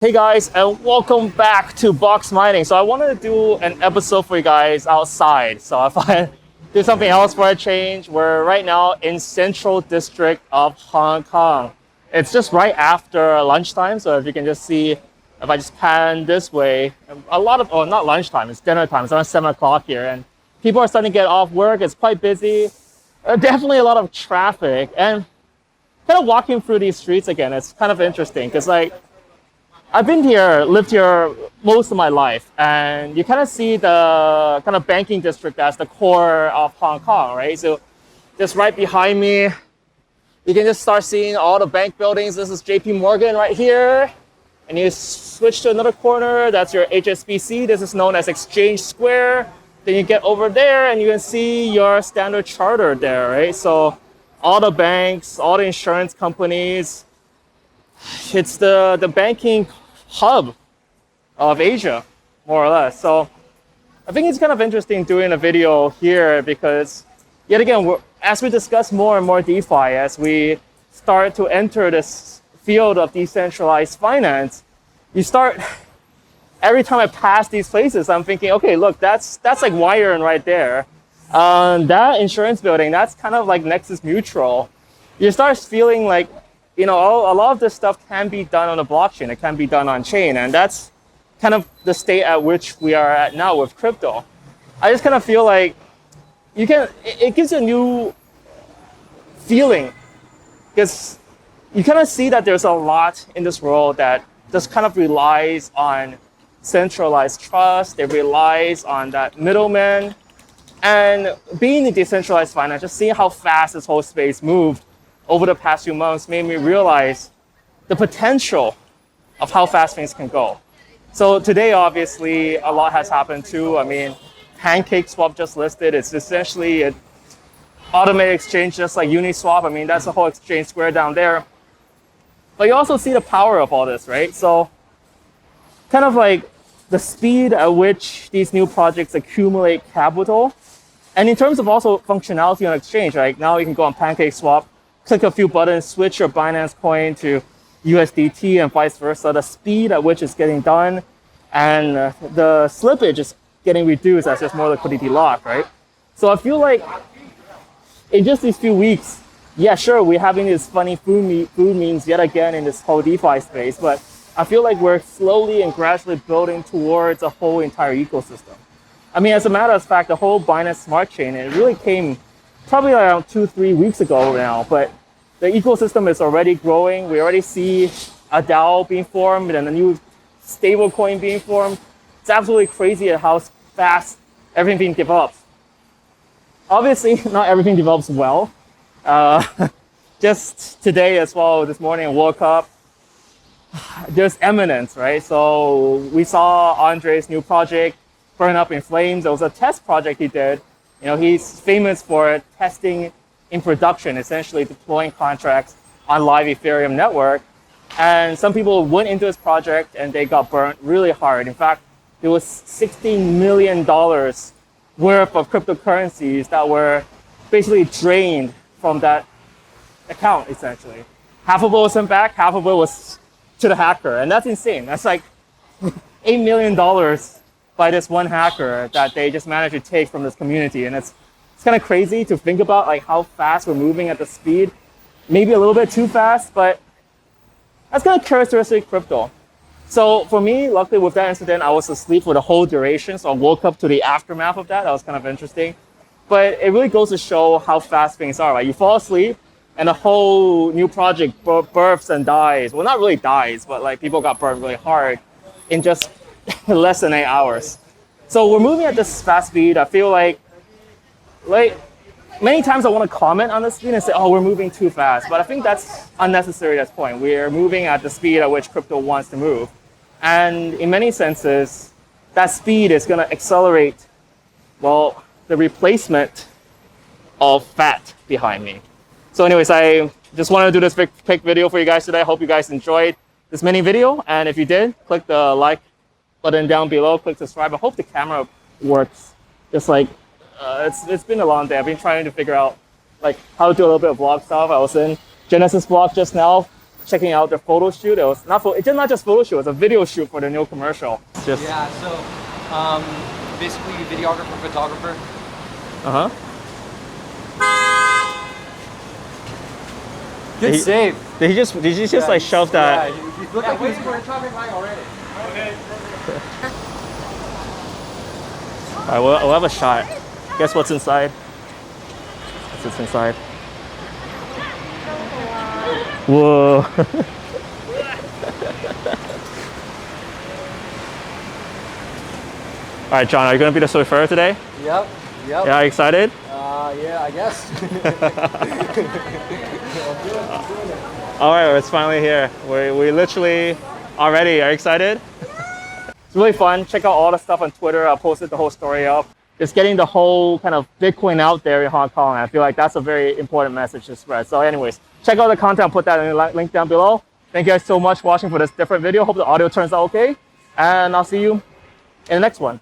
Hey guys, and welcome back to Boxmining. So I wanted to do an episode for you guys outside. So if I do something else for a change, we're right now in Central District of Hong Kong. It's just right after lunchtime. So if you can just see, if I just pan this way, not lunchtime, it's dinner time. It's around 7 o'clock here, and people are starting to get off work. It's quite busy. Definitely a lot of traffic, and kind of walking through these streets again. It's kind of interesting because I've lived here most of my life, and you kind of see the kind of banking district as the core of Hong Kong, right? So just right behind me, you can just start seeing all the bank buildings. This is JP Morgan right here. And you switch to another corner, that's your HSBC. This is known as Exchange Square. Then you get over there and you can see your Standard Chartered there, right? So all the banks, all the insurance companies, it's the banking hub of Asia, more or less. So I think it's kind of interesting doing a video here because, yet again, as we discuss more and more DeFi, as we start to enter this field of decentralized finance, every time I pass these places, I'm thinking, okay, look, that's like wiring right there. That insurance building, that's kind of like Nexus Mutual. You start feeling like, a lot of this stuff can be done on a blockchain. It can be done on chain. And that's kind of the state at which we are at now with crypto. I just kind of feel like it gives you a new feeling because you kind of see that there's a lot in this world that just kind of relies on centralized trust. It relies on that middleman. And being in decentralized finance, just seeing how fast this whole space moved over the past few months made me realize the potential of how fast things can go. So today, obviously, a lot has happened too. I mean, PancakeSwap just listed. It's essentially an automated exchange just like Uniswap. I mean, that's the whole exchange square down there. But you also see the power of all this, right? So kind of like the speed at which these new projects accumulate capital. And in terms of also functionality on exchange, right? Now you can go on PancakeSwap, click a few buttons, switch your Binance coin to USDT and vice versa. The speed at which it's getting done and the slippage is getting reduced as there's more liquidity locked, right? So I feel like in just these few weeks, yeah, sure, we're having this funny food memes yet again in this whole DeFi space, but I feel like we're slowly and gradually building towards a whole entire ecosystem. I mean, as a matter of fact, the whole Binance Smart Chain, it really came probably around 2-3 weeks ago now, but the ecosystem is already growing. We already see a DAO being formed and a new stablecoin being formed. It's absolutely crazy at how fast everything develops. Obviously, not everything develops well. Just today as well, this morning I woke up, there's eminence, right? So we saw Andre's new project burn up in flames. It was a test project he did. He's famous for testing in production, essentially deploying contracts on live Ethereum network. And some people went into this project and they got burnt really hard. In fact, there was $16 million worth of cryptocurrencies that were basically drained from that account, essentially. Half of it was sent back, half of it was to the hacker. And that's insane. That's like $8 million by this one hacker that they just managed to take from this community. And it's kind of crazy to think about like how fast we're moving at the speed. Maybe a little bit too fast, but that's kind of characteristic of crypto. So for me, luckily with that incident, I was asleep for the whole duration. So I woke up to the aftermath of that. That was kind of interesting. But it really goes to show how fast things are, right? You fall asleep and a whole new project births and dies. Well, not really dies, but like people got burned really hard in just less than 8 hours. So we're moving at this fast speed. I feel like many times I want to comment on the speed and say, oh, we're moving too fast. But I think that's unnecessary at this point. We're moving at the speed at which crypto wants to move. And in many senses, that speed is going to accelerate, well, the replacement of fat behind me. So anyways, I just wanted to do this quick video for you guys today. I hope you guys enjoyed this mini video. And if you did, click the like button down below, click subscribe. I hope the camera works. Just like, it's been a long day. I've been trying to figure out like how to do a little bit of vlog stuff. I was in Genesis Block just now, checking out the photo shoot. It was it's not just photo shoot, it was a video shoot for the new commercial. Just, yeah, so basically videographer, photographer. Uh-huh. Good save. Did he just like shove that? Yeah, he looked like waiting for a traffic light already. Okay. All right, we'll have a shot. Guess what's inside? What's inside? Whoa. All right, John, are you going to be the chauffeur today? Yep. Yeah, are you excited? Yeah, I guess. All right, it's finally here. We literally already. Are you excited? It's really fun. Check out all the stuff on Twitter. I posted the whole story up. Just getting the whole kind of Bitcoin out there in Hong Kong. I feel like that's a very important message to spread. So anyways, check out the content. I'll put that in the link down below. Thank you guys so much for watching for this different video. Hope the audio turns out okay. And I'll see you in the next one.